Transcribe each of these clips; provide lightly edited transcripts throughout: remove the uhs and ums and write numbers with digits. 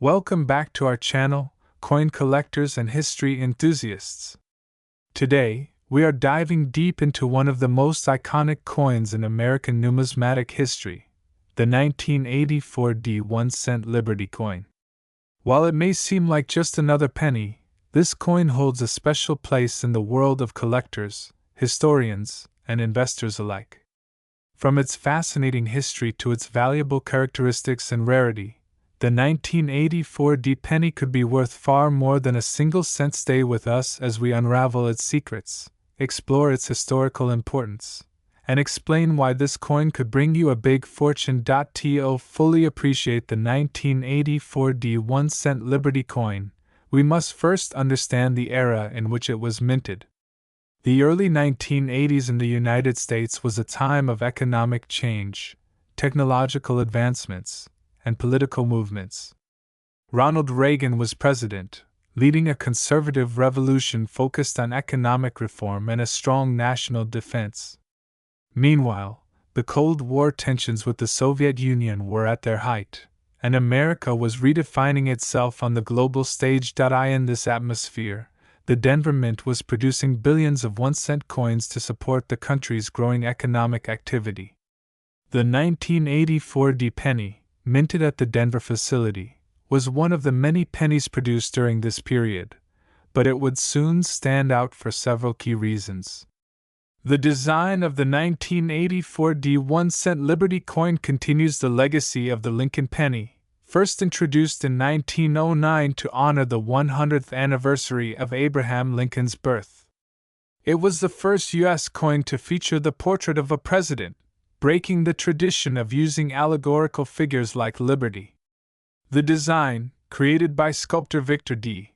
Welcome back to our channel, coin collectors and history enthusiasts. Today, we are diving deep into one of the most iconic coins in American numismatic history, the 1984 1-cent Liberty coin. While it may seem like just another penny, this coin holds a special place in the world of collectors, historians, and investors alike. From its fascinating history to its valuable characteristics and rarity, the 1984 penny could be worth far more than a single cent. Stay with us as we unravel its secrets, explore its historical importance, and explain why this coin could bring you a big fortune. To fully appreciate the 1984 1-cent Liberty coin, we must first understand the era in which it was minted. The early 1980s in the United States was a time of economic change, technological advancements, and political movements. Ronald Reagan was president, leading a conservative revolution focused on economic reform and a strong national defense. Meanwhile, the Cold War tensions with the Soviet Union were at their height, and America was redefining itself on the global stage. In this atmosphere, the Denver Mint was producing billions of 1-cent coins to support the country's growing economic activity. The 1984 penny, minted at the Denver facility, was one of the many pennies produced during this period, but it would soon stand out for several key reasons. The design of the 1984 1-cent Liberty coin continues the legacy of the Lincoln penny, first introduced in 1909 to honor the 100th anniversary of Abraham Lincoln's birth. It was the first U.S. coin to feature the portrait of a president, breaking the tradition of using allegorical figures like Liberty. The design, created by sculptor Victor D.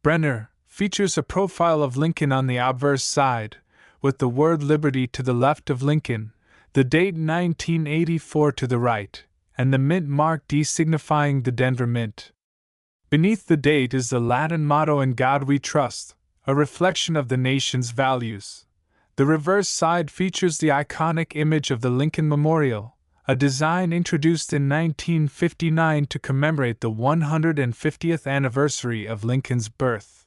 Brenner, features a profile of Lincoln on the obverse side, with the word Liberty to the left of Lincoln, the date 1984 to the right, and the mint mark D signifying the Denver Mint. Beneath the date is the Latin motto "In God We Trust," a reflection of the nation's values. The reverse side features the iconic image of the Lincoln Memorial, a design introduced in 1959 to commemorate the 150th anniversary of Lincoln's birth.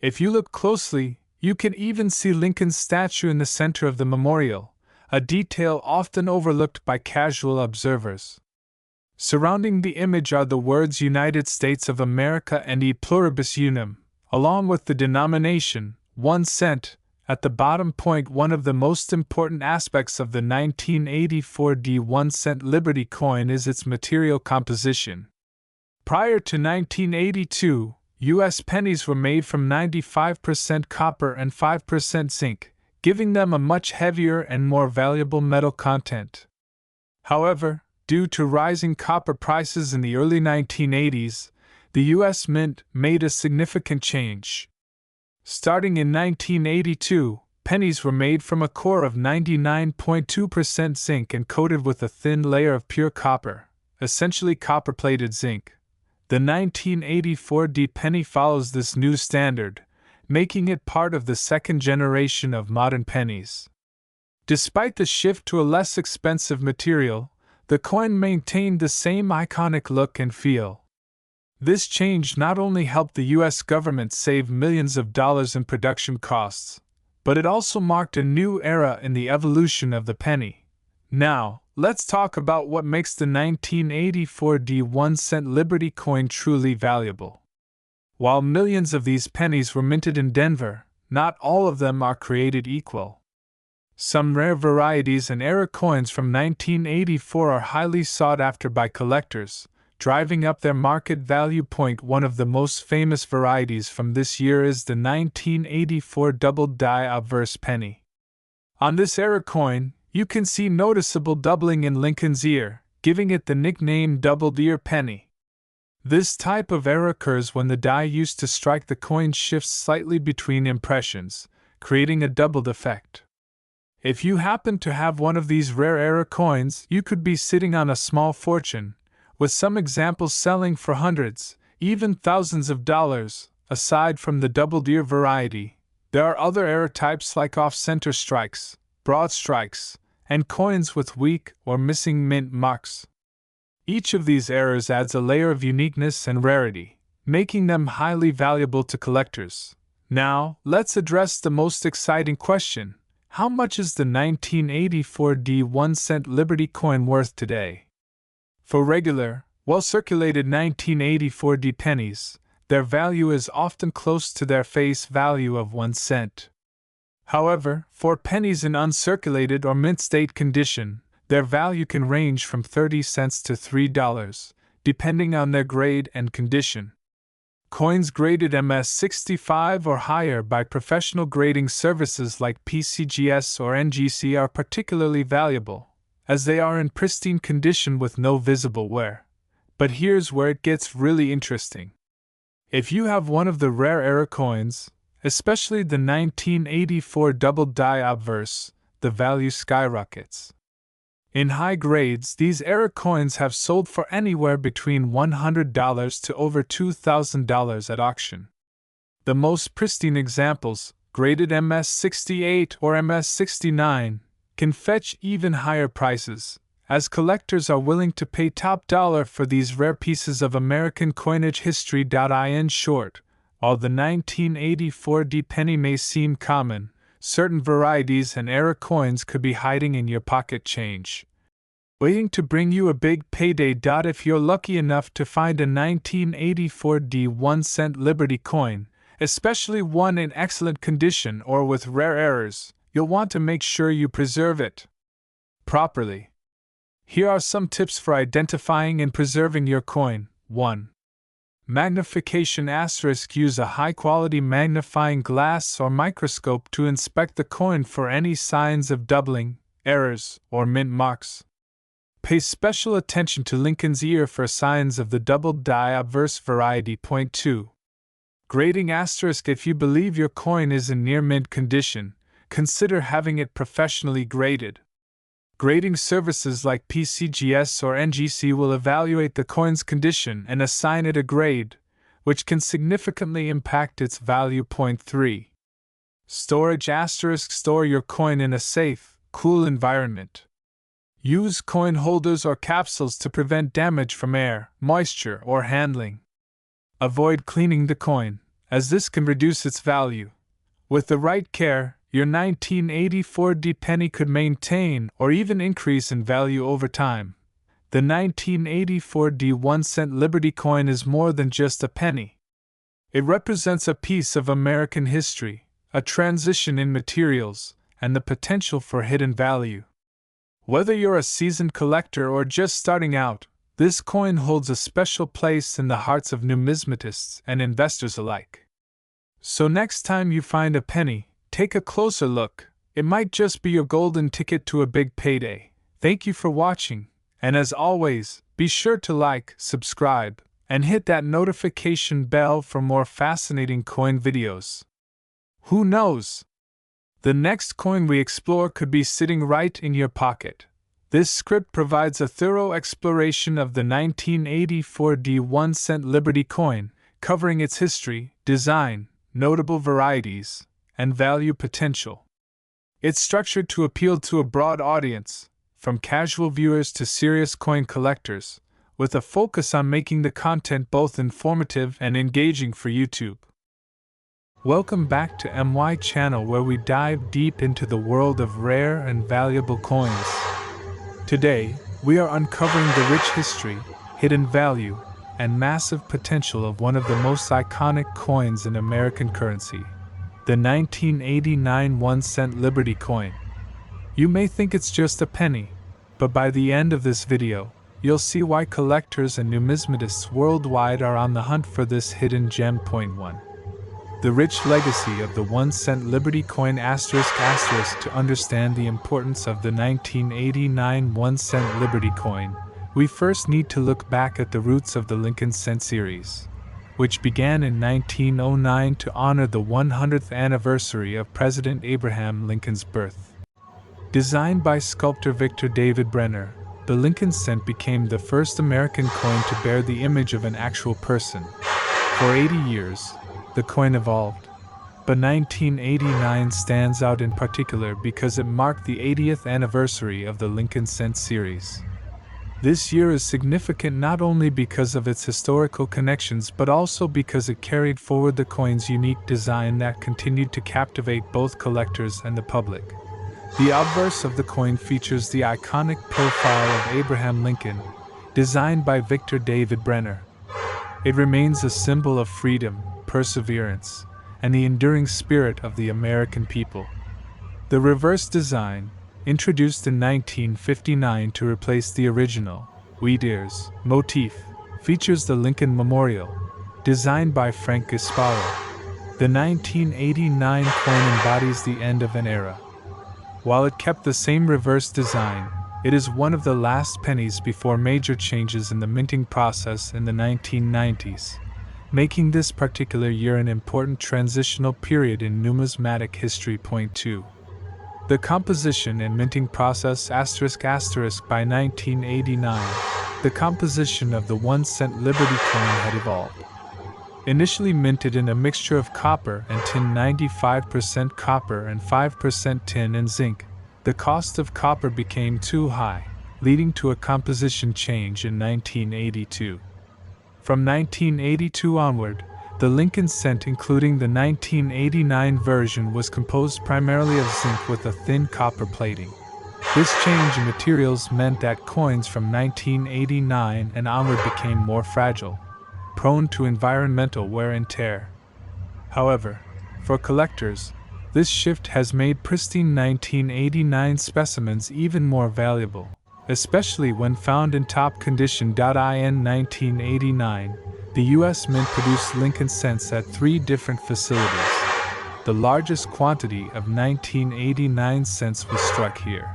If you look closely, you can even see Lincoln's statue in the center of the memorial, a detail often overlooked by casual observers. Surrounding the image are the words United States of America and E pluribus unum, along with the denomination, 1 cent, at the bottom. One of the most important aspects of the 1984 1-cent Liberty coin is its material composition. Prior to 1982, U.S. pennies were made from 95% copper and 5% zinc, giving them a much heavier and more valuable metal content. However, due to rising copper prices in the early 1980s, the U.S. Mint made a significant change. Starting in 1982, pennies were made from a core of 99.2% zinc and coated with a thin layer of pure copper, essentially copper-plated zinc. The 1984 penny follows this new standard, making it part of the second generation of modern pennies. Despite the shift to a less expensive material, the coin maintained the same iconic look and feel. This change not only helped the U.S. government save millions of dollars in production costs, but it also marked a new era in the evolution of the penny. Now, let's talk about what makes the 1984 1-cent Liberty coin truly valuable. While millions of these pennies were minted in Denver, not all of them are created equal. Some rare varieties and era coins from 1984 are highly sought after by collectors, driving up their market value. One of the most famous varieties from this year is the 1984 double-die obverse penny. On this era coin, you can see noticeable doubling in Lincoln's ear, giving it the nickname doubled ear penny. This type of error occurs when the die used to strike the coin shifts slightly between impressions, creating a doubled effect. If you happen to have one of these rare era coins, you could be sitting on a small fortune, with some examples selling for hundreds, even thousands of dollars. Aside from the doubled ear variety, there are other error types like off-center strikes, broad strikes, and coins with weak or missing mint marks. Each of these errors adds a layer of uniqueness and rarity, making them highly valuable to collectors. Now, let's address the most exciting question. How much is the 1984 D 1-cent Liberty coin worth today? For regular, well-circulated 1984 D pennies, their value is often close to their face value of 1 cent. However, for pennies in uncirculated or mint-state condition, their value can range from 30 cents to $3, depending on their grade and condition. Coins graded MS-65 or higher by professional grading services like PCGS or NGC are particularly valuable, as they are in pristine condition with no visible wear. But here's where it gets really interesting. If you have one of the rare era coins, especially the 1984 double die obverse, the value skyrockets. In high grades, these era coins have sold for anywhere between $100 to over $2,000 at auction. The most pristine examples, graded MS-68 or MS-69, can fetch even higher prices, as collectors are willing to pay top dollar for these rare pieces of American coinage history. In short, while the 1984 D penny may seem common, certain varieties and era coins could be hiding in your pocket change, waiting to bring you a big payday. If you're lucky enough to find a 1984 D 1-cent Liberty coin, especially one in excellent condition or with rare errors, you'll want to make sure you preserve it properly. Here are some tips for identifying and preserving your coin. 1. Magnification *. Use a high-quality magnifying glass or microscope to inspect the coin for any signs of doubling, errors, or mint marks. Pay special attention to Lincoln's ear for signs of the double die obverse variety. 2. Grading *. If you believe your coin is in near mint condition, consider having it professionally graded. Grading services like PCGS or NGC will evaluate the coin's condition and assign it a grade, which can significantly impact its value. 3. Storage *. Store your coin in a safe, cool environment. Use coin holders or capsules to prevent damage from air, moisture, or handling. Avoid cleaning the coin, as this can reduce its value. With the right care, your 1984 D penny could maintain or even increase in value over time. The 1984 D 1-cent Liberty coin is more than just a penny. It represents a piece of American history, a transition in materials, and the potential for hidden value. Whether you're a seasoned collector or just starting out, this coin holds a special place in the hearts of numismatists and investors alike. So next time you find a penny, take a closer look. It might just be your golden ticket to a big payday. Thank you for watching, and as always, be sure to like, subscribe, and hit that notification bell for more fascinating coin videos. Who knows? The next coin we explore could be sitting right in your pocket. This script provides a thorough exploration of the 1984 D 1-cent Liberty coin, covering its history, design, notable varieties, and value potential. It's structured to appeal to a broad audience, from casual viewers to serious coin collectors, with a focus on making the content both informative and engaging for YouTube. Welcome back to MY channel, where we dive deep into the world of rare and valuable coins. Today, we are uncovering the rich history, hidden value, and massive potential of one of the most iconic coins in American currency, the 1989 1-cent Liberty coin. You may think it's just a penny, but by the end of this video, you'll see why collectors and numismatists worldwide are on the hunt for this hidden gem. 1. The rich legacy of the 1-cent Liberty coin ***. To understand the importance of the 1989 1-cent Liberty coin, we first need to look back at the roots of the Lincoln cent series, which began in 1909 to honor the 100th anniversary of President Abraham Lincoln's birth. Designed by sculptor Victor David Brenner, the Lincoln cent became the first American coin to bear the image of an actual person. For 80 years, the coin evolved, but 1989 stands out in particular because it marked the 80th anniversary of the Lincoln cent series. This year is significant not only because of its historical connections but also because it carried forward the coin's unique design that continued to captivate both collectors and the public. The obverse of the coin features the iconic profile of Abraham Lincoln, designed by Victor David Brenner. It remains a symbol of freedom, perseverance, and the enduring spirit of the American people. The reverse design, introduced in 1959 to replace the original wheat ears motif, features the Lincoln Memorial, designed by Frank Gasparo. The 1989 coin embodies the end of an era. While it kept the same reverse design, it is one of the last pennies before major changes in the minting process in the 1990s, making this particular year an important transitional period in numismatic history. Point 2. The composition and minting process **** by 1989, the composition of the 1-cent Liberty coin had evolved. Initially minted in a mixture of copper and tin, 95% copper and 5% tin and zinc, the cost of copper became too high, leading to a composition change in 1982. From 1982 onward, the Lincoln cent, including the 1989 version, was composed primarily of zinc with a thin copper plating. This change in materials meant that coins from 1989 and onward became more fragile, prone to environmental wear and tear. However, for collectors, this shift has made pristine 1989 specimens even more valuable, especially when found in top condition. In 1989, the U.S. Mint produced Lincoln cents at 3 different facilities. The largest quantity of 1989 cents was struck here.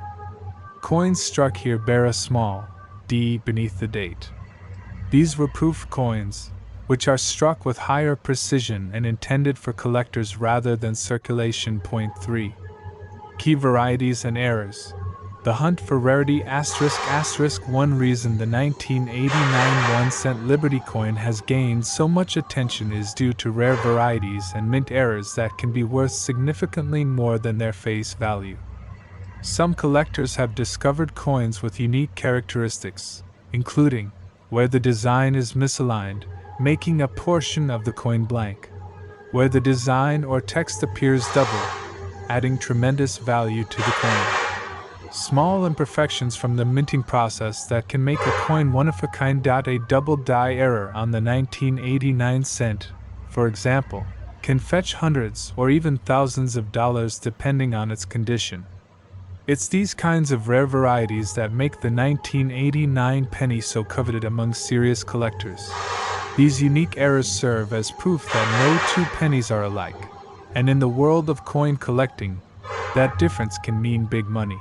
Coins struck here bear a small D beneath the date. These were proof coins, which are struck with higher precision and intended for collectors rather than circulation. Point 3. Key varieties and errors. The hunt for rarity ****. One reason the 1989 1-cent Liberty coin has gained so much attention is due to rare varieties and mint errors that can be worth significantly more than their face value. Some collectors have discovered coins with unique characteristics, including where the design is misaligned, making a portion of the coin blank, where the design or text appears double, adding tremendous value to the coin. Small imperfections from the minting process that can make a coin one of a kind. A double die error on the 1989 cent, for example, can fetch hundreds or even thousands of dollars depending on its condition. It's these kinds of rare varieties that make the 1989 penny so coveted among serious collectors. These unique errors serve as proof that no 2 pennies are alike, and in the world of coin collecting, that difference can mean big money.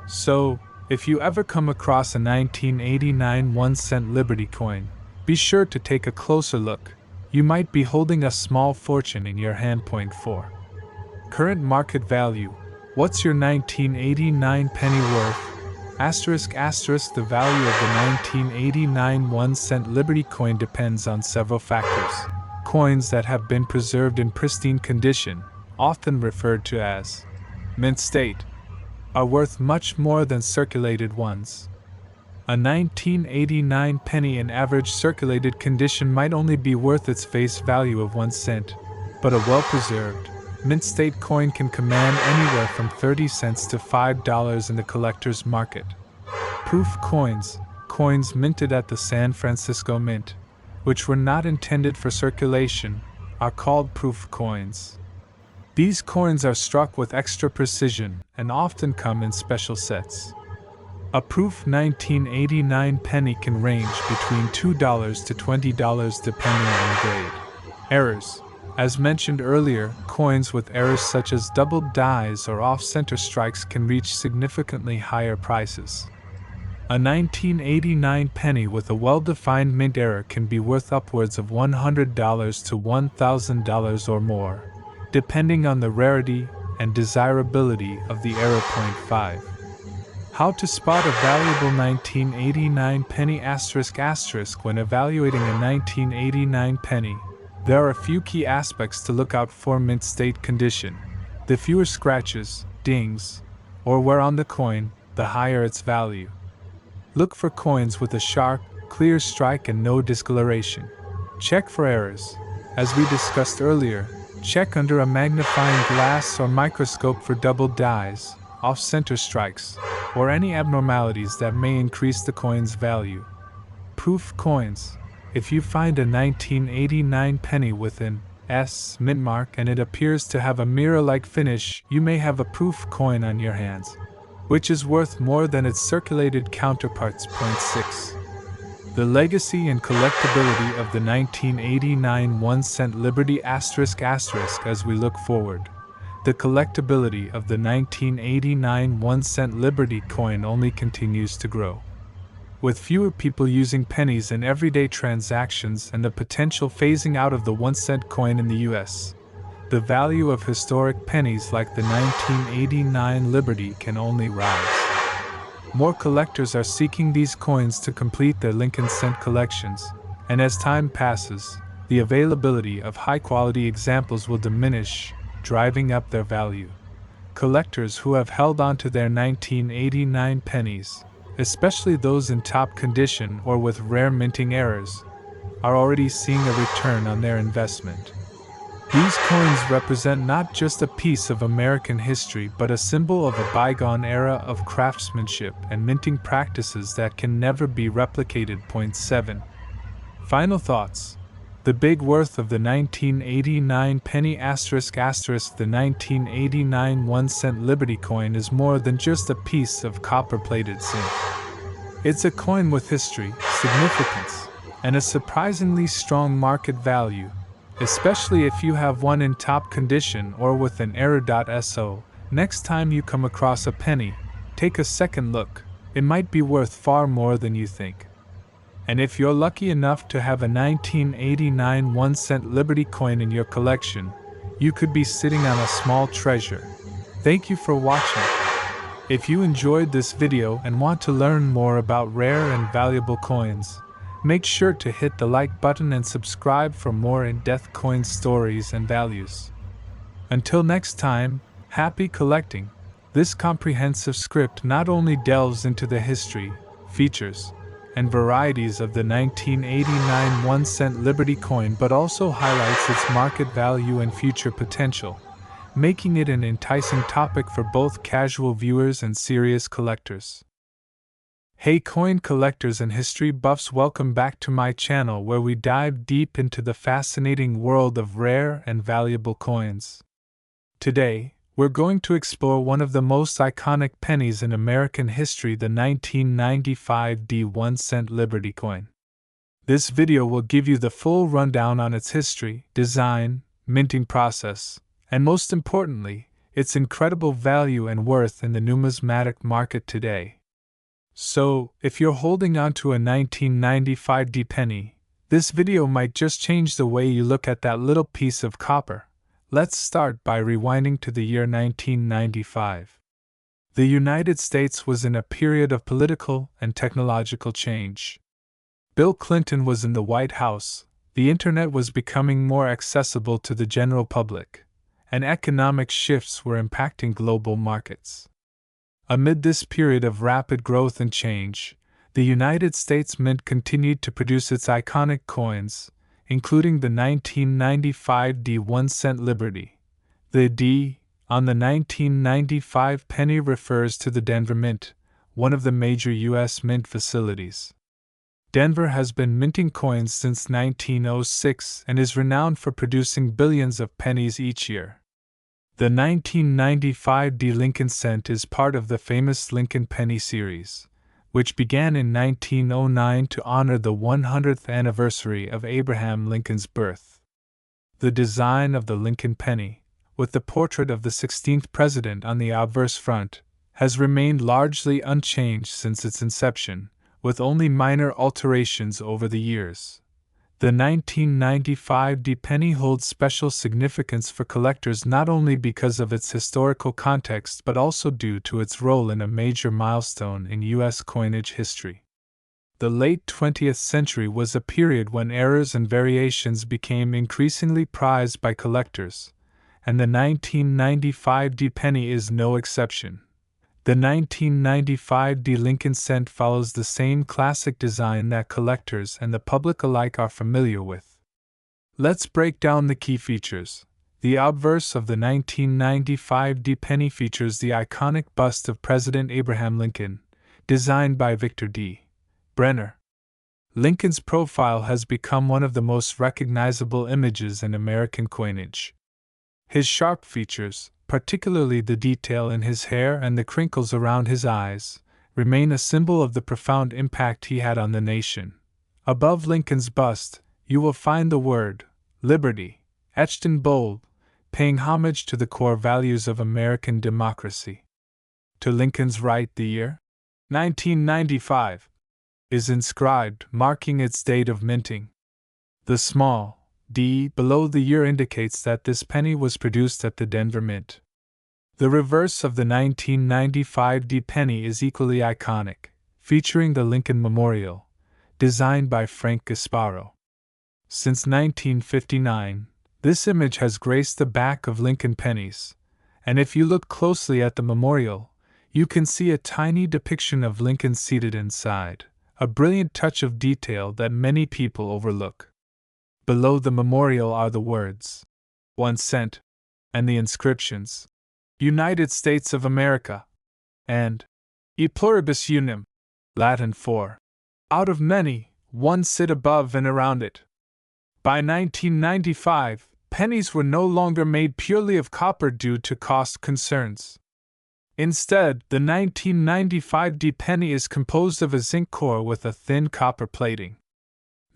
So, if you ever come across a 1989 1-cent Liberty coin, be sure to take a closer look. You might be holding a small fortune in your hand. Point 4. Current market value. What's your 1989 penny worth? The value of the 1989 1-cent Liberty coin depends on several factors. Coins that have been preserved in pristine condition, often referred to as mint state, are worth much more than circulated ones. A 1989 penny in average circulated condition might only be worth its face value of 1 cent, but a well-preserved, mint state coin can command anywhere from 30 cents to $5 in the collector's market. Proof coins, coins minted at the San Francisco Mint, which were not intended for circulation, are called proof coins. These coins are struck with extra precision and often come in special sets. A proof 1989 penny can range between $2 to $20 depending on the grade. Errors. As mentioned earlier, coins with errors such as double dies or off-center strikes can reach significantly higher prices. A 1989 penny with a well-defined mint error can be worth upwards of $100 to $1,000 or more, depending on the rarity and desirability of the error. Point 5. How to spot a valuable 1989 penny ***. When evaluating a 1989 penny, there are a few key aspects to look out for. Mint state condition. The fewer scratches, dings, or wear on the coin, the higher its value. Look for coins with a sharp, clear strike and no discoloration. Check for errors. As we discussed earlier, check under a magnifying glass or microscope for double dies, off-center strikes, or any abnormalities that may increase the coin's value. Proof coins. If you find a 1989 penny with an S mint mark and it appears to have a mirror-like finish, you may have a proof coin on your hands, which is worth more than its circulated counterparts. Point 6. The legacy and collectability of the 1989 1-cent Liberty ****. As we look forward, the collectability of the 1989 1-cent Liberty coin only continues to grow. With fewer people using pennies in everyday transactions and the potential phasing out of the 1-cent coin in the US, the value of historic pennies like the 1989 Liberty can only rise. More collectors are seeking these coins to complete their Lincoln cent collections, and as time passes, the availability of high-quality examples will diminish, driving up their value. Collectors who have held on to their 1989 pennies, especially those in top condition or with rare minting errors, are already seeing a return on their investment. These coins represent not just a piece of American history but a symbol of a bygone era of craftsmanship and minting practices that can never be replicated. Point 7. Final thoughts. The big worth of the 1989 penny ****. The 1989 1-cent Liberty coin is more than just a piece of copper-plated zinc. It's a coin with history, significance, and a surprisingly strong market value, especially if you have one in top condition or with an error. So, next time you come across a penny, take a second look. It might be worth far more than you think. And if you're lucky enough to have a 1989 1-cent Liberty coin in your collection, you could be sitting on a small treasure. Thank you for watching. If you enjoyed this video and want to learn more about rare and valuable coins, make sure to hit the like button and subscribe for more in-depth coin stories and values. Until next time, happy collecting! This comprehensive script not only delves into the history, features, and varieties of the 1989 1-cent Liberty coin but also highlights its market value and future potential, making it an enticing topic for both casual viewers and serious collectors. Hey coin collectors and history buffs, welcome back to my channel where we dive deep into the fascinating world of rare and valuable coins. Today, we're going to explore one of the most iconic pennies in American history, the 1995 1-cent Liberty coin. This video will give you the full rundown on its history, design, minting process, and most importantly, its incredible value and worth in the numismatic market today. So, if you're holding on to a 1995 penny, this video might just change the way you look at that little piece of copper. Let's start by rewinding to the year 1995. The United States was in a period of political and technological change. Bill Clinton was in the White House, the internet was becoming more accessible to the general public, and economic shifts were impacting global markets. Amid this period of rapid growth and change, the United States Mint continued to produce its iconic coins, including the 1995 1-cent Liberty. The D on the 1995 penny refers to the Denver Mint, one of the major U.S. mint facilities. Denver has been minting coins since 1906 and is renowned for producing billions of pennies each year. The 1995 Lincoln cent is part of the famous Lincoln penny series, which began in 1909 to honor the 100th anniversary of Abraham Lincoln's birth. The design of the Lincoln penny, with the portrait of the 16th president on the obverse front, has remained largely unchanged since its inception, with only minor alterations over the years. The 1995 penny holds special significance for collectors not only because of its historical context but also due to its role in a major milestone in U.S. coinage history. The late 20th century was a period when errors and variations became increasingly prized by collectors, and the 1995 penny is no exception. The 1995 Lincoln cent follows the same classic design that collectors and the public alike are familiar with. Let's break down the key features. The obverse of the 1995 penny features the iconic bust of President Abraham Lincoln, designed by Victor D. Brenner. Lincoln's profile has become one of the most recognizable images in American coinage. His sharp features, particularly the detail in his hair and the crinkles around his eyes, remain a symbol of the profound impact he had on the nation. Above Lincoln's bust, you will find the word, Liberty, etched in bold, paying homage to the core values of American democracy. To Lincoln's right, the year, 1995, is inscribed, marking its date of minting. The small D below the year indicates that this penny was produced at the Denver Mint. The reverse of the 1995 penny is equally iconic, featuring the Lincoln Memorial, designed by Frank Gasparo. Since 1959, this image has graced the back of Lincoln pennies, and if you look closely at the memorial, you can see a tiny depiction of Lincoln seated inside, a brilliant touch of detail that many people overlook. Below the memorial are the words, 1 cent, and the inscriptions, United States of America, and E pluribus unum, Latin for, out of many, one sit above and around it. By 1995, pennies were no longer made purely of copper due to cost concerns. Instead, the 1995 penny is composed of a zinc core with a thin copper plating.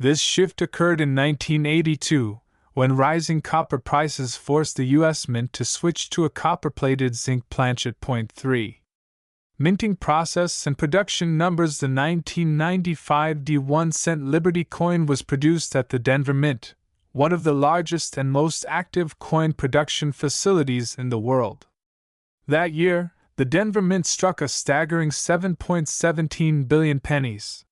This shift occurred in 1982, when rising copper prices forced the U.S. Mint to switch to a copper-plated zinc planchet. 3. Minting process and production numbers. The 1995 1 cent Liberty coin was produced at the Denver Mint, one of the largest and most active coin production facilities in the world. That year, the Denver Mint struck a staggering 7.17 billion pennies.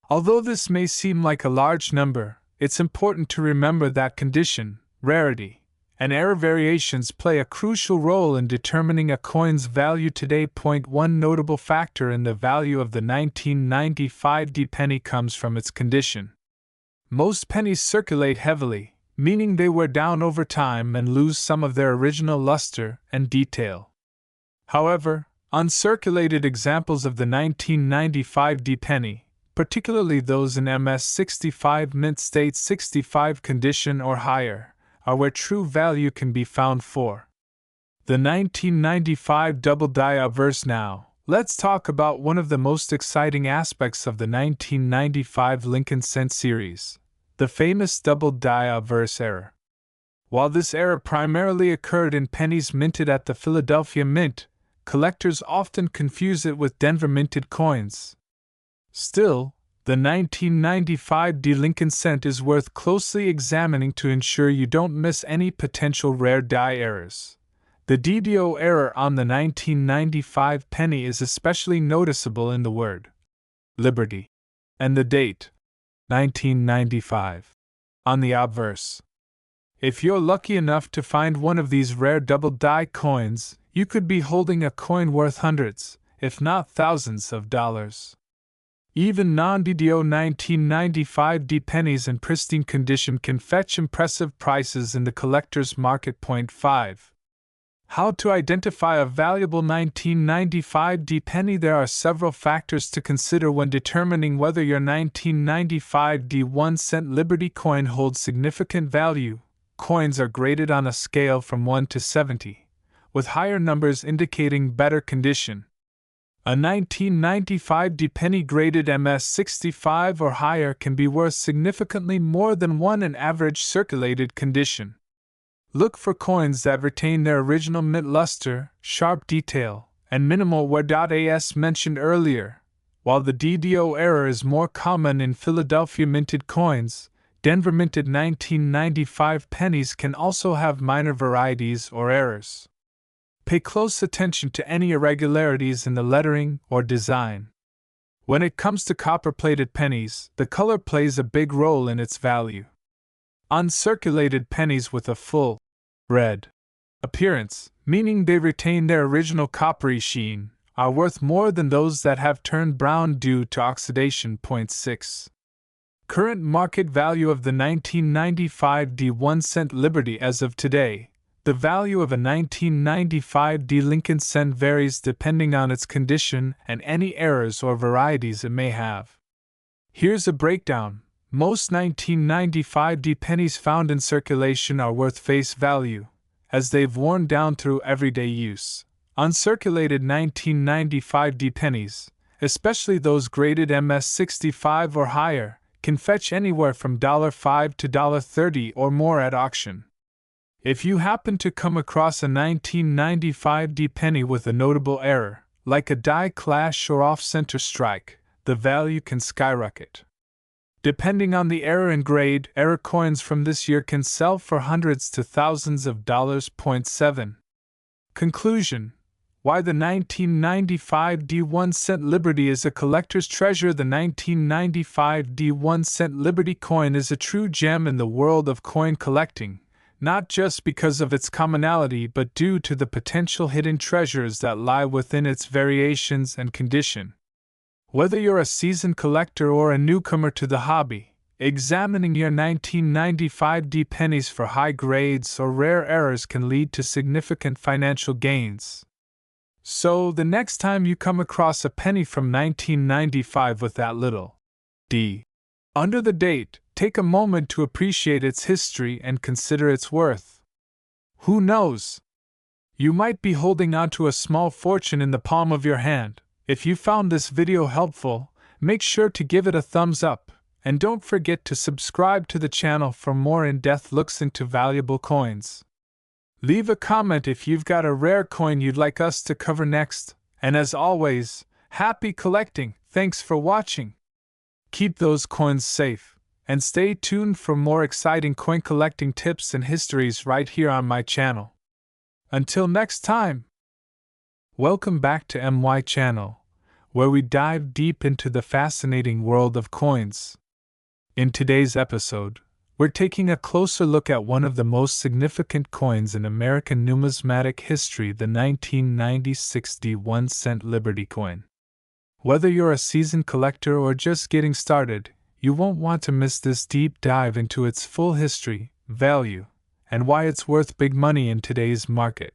Although this may seem like a large number, it's important to remember that condition, rarity, and error variations play a crucial role in determining a coin's value today. One notable factor in the value of the 1995 penny comes from its condition. Most pennies circulate heavily, meaning they wear down over time and lose some of their original luster and detail. However, uncirculated examples of the 1995 penny, particularly those in MS-65 mint state 65 condition or higher, are where true value can be found. For the 1995 double die obverse. Now, let's talk about one of the most exciting aspects of the 1995 Lincoln cent series, the famous double die obverse error. While this error primarily occurred in pennies minted at the Philadelphia Mint, collectors often confuse it with Denver minted coins. Still, the 1995 Lincoln cent is worth closely examining to ensure you don't miss any potential rare die errors. The DDO error on the 1995 penny is especially noticeable in the word Liberty and the date 1995 on the obverse. If you're lucky enough to find one of these rare double die coins, you could be holding a coin worth hundreds, if not thousands of dollars. Even non-DDO 1995 pennies in pristine condition can fetch impressive prices in the collector's market. 5. How to identify a valuable 1995 penny? There are several factors to consider when determining whether your 1995 1 cent Liberty coin holds significant value. Coins are graded on a scale from 1 to 70, with higher numbers indicating better condition. A 1995 penny graded MS-65 or higher can be worth significantly more than one in average circulated condition. Look for coins that retain their original mint luster, sharp detail, and minimal wear. As mentioned earlier, while the DDO error is more common in Philadelphia minted coins, Denver minted 1995 pennies can also have minor varieties or errors. Pay close attention to any irregularities in the lettering or design. When it comes to copper-plated pennies, the color plays a big role in its value. Uncirculated pennies with a full, red appearance, meaning they retain their original coppery sheen, are worth more than those that have turned brown due to oxidation. Point 6. Current market value of the 1995 D 1-cent Liberty. As of today, the value of a 1995 D Lincoln cent varies depending on its condition and any errors or varieties it may have. Here's a breakdown. Most 1995 D pennies found in circulation are worth face value, as they've worn down through everyday use. Uncirculated 1995 D pennies, especially those graded MS65 or higher, can fetch anywhere from $5 to $30 or more at auction. If you happen to come across a 1995 D penny with a notable error, like a die clash or off-center strike, the value can skyrocket. Depending on the error and grade, error coins from this year can sell for hundreds to thousands of dollars. Point 7. Conclusion: why the 1995 D 1-cent Liberty is a collector's treasure. The 1995 D 1-cent Liberty coin is a true gem in the world of coin collecting, not just because of its commonality but due to the potential hidden treasures that lie within its variations and condition. Whether you're a seasoned collector or a newcomer to the hobby, examining your 1995 D pennies for high grades or rare errors can lead to significant financial gains. So, the next time you come across a penny from 1995 with that little D under the date, take a moment to appreciate its history and consider its worth. Who knows? You might be holding onto a small fortune in the palm of your hand. If you found this video helpful, make sure to give it a thumbs up, and don't forget to subscribe to the channel for more in-depth looks into valuable coins. Leave a comment if you've got a rare coin you'd like us to cover next, and as always, happy collecting. Thanks for watching. Keep those coins safe, and stay tuned for more exciting coin collecting tips and histories right here on my channel. Until next time. Welcome back to MY Channel, where we dive deep into the fascinating world of coins. In today's episode, we're taking a closer look at one of the most significant coins in American numismatic history, the 1996 D 1-cent Liberty coin. Whether you're a seasoned collector or just getting started, you won't want to miss this deep dive into its full history, value, and why it's worth big money in today's market.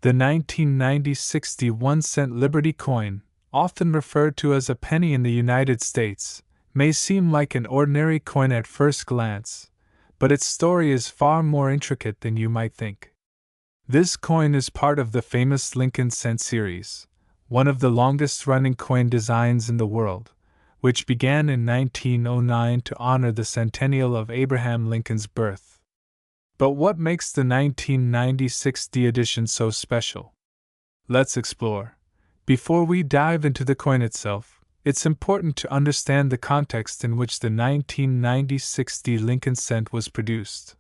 The 1996 D 1-cent Liberty coin, often referred to as a penny in the United States, may seem like an ordinary coin at first glance, but its story is far more intricate than you might think. This coin is part of the famous Lincoln cent series, one of the longest-running coin designs in the world, which began in 1909 to honor the centennial of Abraham Lincoln's birth. But what makes the 1996 D edition so special? Let's explore. Before we dive into the coin itself, it's important to understand the context in which the 1996 D Lincoln cent was produced.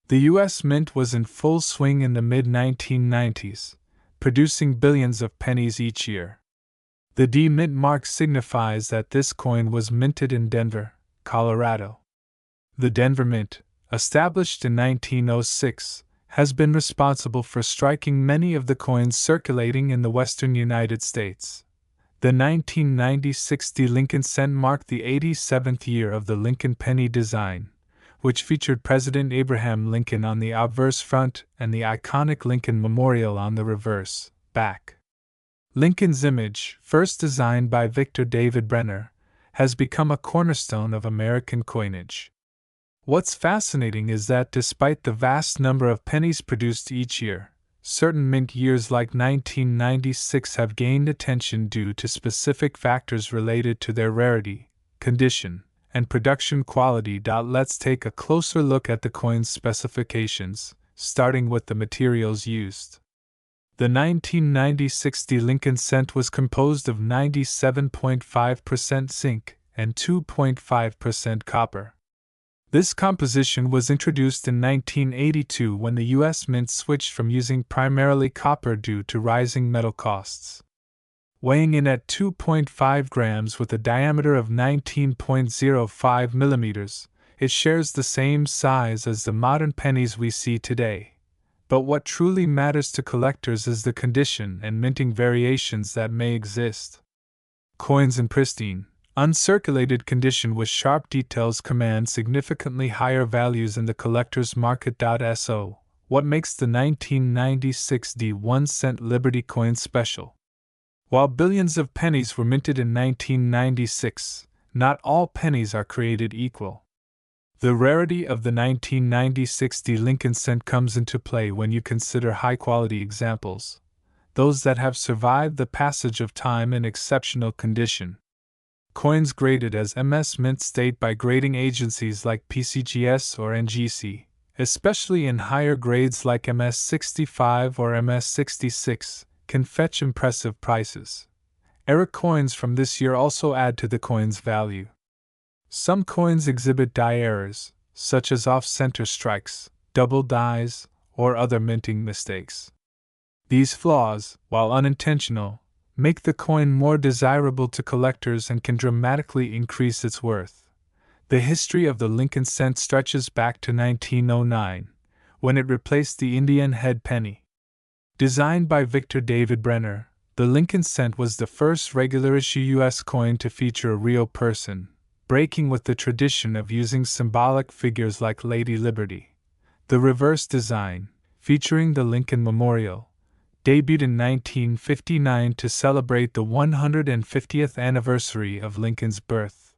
The U.S. Mint was in full swing in the mid-1990s, producing billions of pennies each year. The D Mint mark signifies that this coin was minted in Denver, Colorado. The Denver Mint, established in 1906, has been responsible for striking many of the coins circulating in the western United States. The 1996 D Lincoln cent marked the 87th year of the Lincoln penny design, which featured President Abraham Lincoln on the obverse front and the iconic Lincoln Memorial on the reverse back. Lincoln's image, first designed by Victor David Brenner, has become a cornerstone of American coinage. What's fascinating is that despite the vast number of pennies produced each year, certain mint years like 1996 have gained attention due to specific factors related to their rarity, condition, and production quality. Let's take a closer look at the coin's specifications, starting with the materials used. The 1996 D Lincoln cent was composed of 97.5% zinc and 2.5% copper. This composition was introduced in 1982 when the U.S. Mint switched from using primarily copper due to rising metal costs. Weighing in at 2.5 grams with a diameter of 19.05 millimeters, it shares the same size as the modern pennies we see today. But what truly matters to collectors is the condition and minting variations that may exist. Coins in pristine, uncirculated condition with sharp details command significantly higher values in the collector's market. So, what makes the 1996 1-cent Liberty coin special? While billions of pennies were minted in 1996, not all pennies are created equal. The rarity of the 1996 Lincoln cent comes into play when you consider high-quality examples, those that have survived the passage of time in exceptional condition. Coins graded as MS Mint State by grading agencies like PCGS or NGC, especially in higher grades like MS65 or MS66, can fetch impressive prices. Era coins from this year also add to the coin's value. Some coins exhibit die errors, such as off-center strikes, double dies, or other minting mistakes. These flaws, while unintentional, make the coin more desirable to collectors and can dramatically increase its worth. The history of the Lincoln cent stretches back to 1909, when it replaced the Indian head penny. Designed by Victor David Brenner, the Lincoln cent was the first regular-issue U.S. coin to feature a real person, breaking with the tradition of using symbolic figures like Lady Liberty. The reverse design, featuring the Lincoln Memorial, debuted in 1959 to celebrate the 150th anniversary of Lincoln's birth.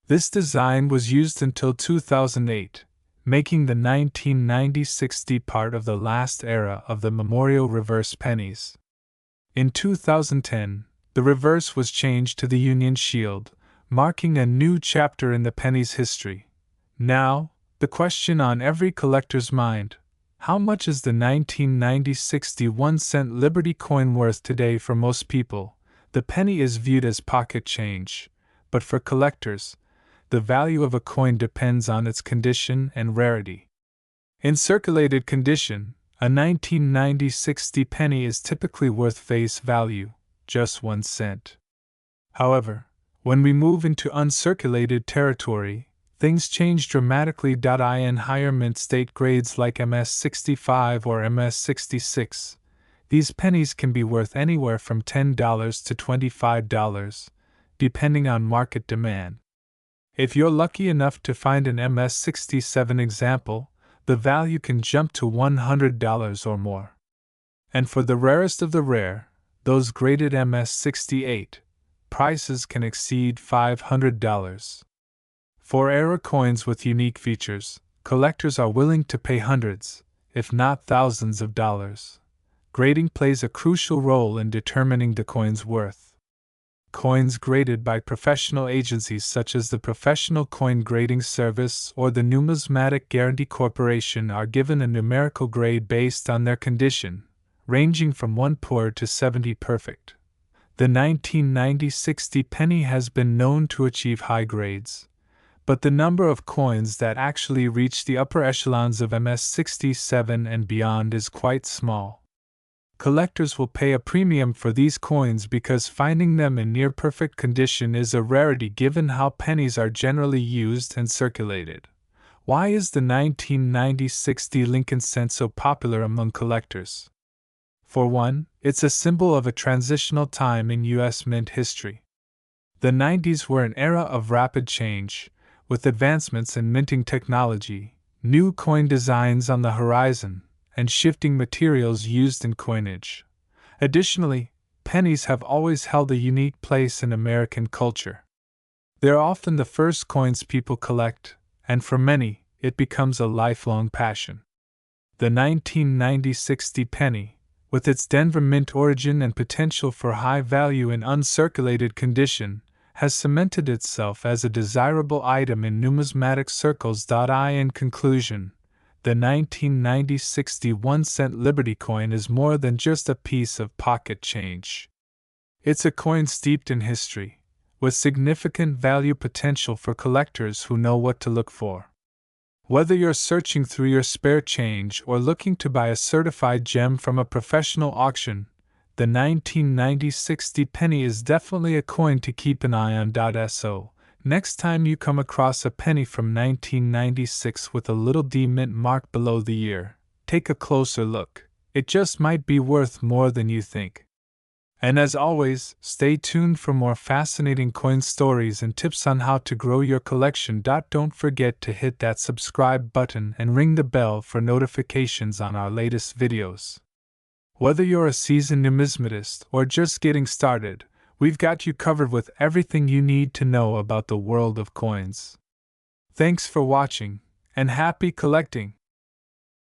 This design was used until 2008, making the 1996 part of the last era of the Memorial reverse pennies. In 2010, the reverse was changed to the Union Shield, marking a new chapter in the penny's history. Now, the question on every collector's mind: how much is the 1996 1-cent Liberty coin worth today? For most people, the penny is viewed as pocket change, but for collectors, the value of a coin depends on its condition and rarity. In circulated condition, a 1996 penny is typically worth face value, just 1 cent. However, when we move into uncirculated territory, things change dramatically. In higher mint state grades like MS65 or MS66, these pennies can be worth anywhere from $10 to $25, depending on market demand. If you're lucky enough to find an MS67 example, the value can jump to $100 or more. And for the rarest of the rare, those graded MS68, prices can exceed $500. For era coins with unique features, collectors are willing to pay hundreds, if not thousands of dollars. Grading plays a crucial role in determining the coin's worth. Coins graded by professional agencies such as the Professional Coin Grading Service or the Numismatic Guarantee Corporation are given a numerical grade based on their condition, ranging from 1 poor to 70 perfect. The 1996 penny has been known to achieve high grades, but the number of coins that actually reach the upper echelons of MS67 and beyond is quite small. Collectors will pay a premium for these coins because finding them in near-perfect condition is a rarity given how pennies are generally used and circulated. Why is the 1996 Lincoln cent so popular among collectors? For one, it's a symbol of a transitional time in U.S. mint history. The 90s were an era of rapid change, with advancements in minting technology, new coin designs on the horizon, and shifting materials used in coinage. Additionally, pennies have always held a unique place in American culture. They're often the first coins people collect, and for many, it becomes a lifelong passion. The 1996 penny, with its Denver Mint origin and potential for high value in uncirculated condition, has cemented itself as a desirable item in numismatic circles. In conclusion, the 1996 1-cent Liberty coin is more than just a piece of pocket change. It's a coin steeped in history, with significant value potential for collectors who know what to look for. Whether you're searching through your spare change or looking to buy a certified gem from a professional auction, the 1996 penny is definitely a coin to keep an eye on. So, next time you come across a penny from 1996 with a little D mint mark below the year, take a closer look. It just might be worth more than you think. And as always, stay tuned for more fascinating coin stories and tips on how to grow your collection. Don't forget to hit that subscribe button and ring the bell for notifications on our latest videos. Whether you're a seasoned numismatist or just getting started, we've got you covered with everything you need to know about the world of coins. Thanks for watching, and happy collecting!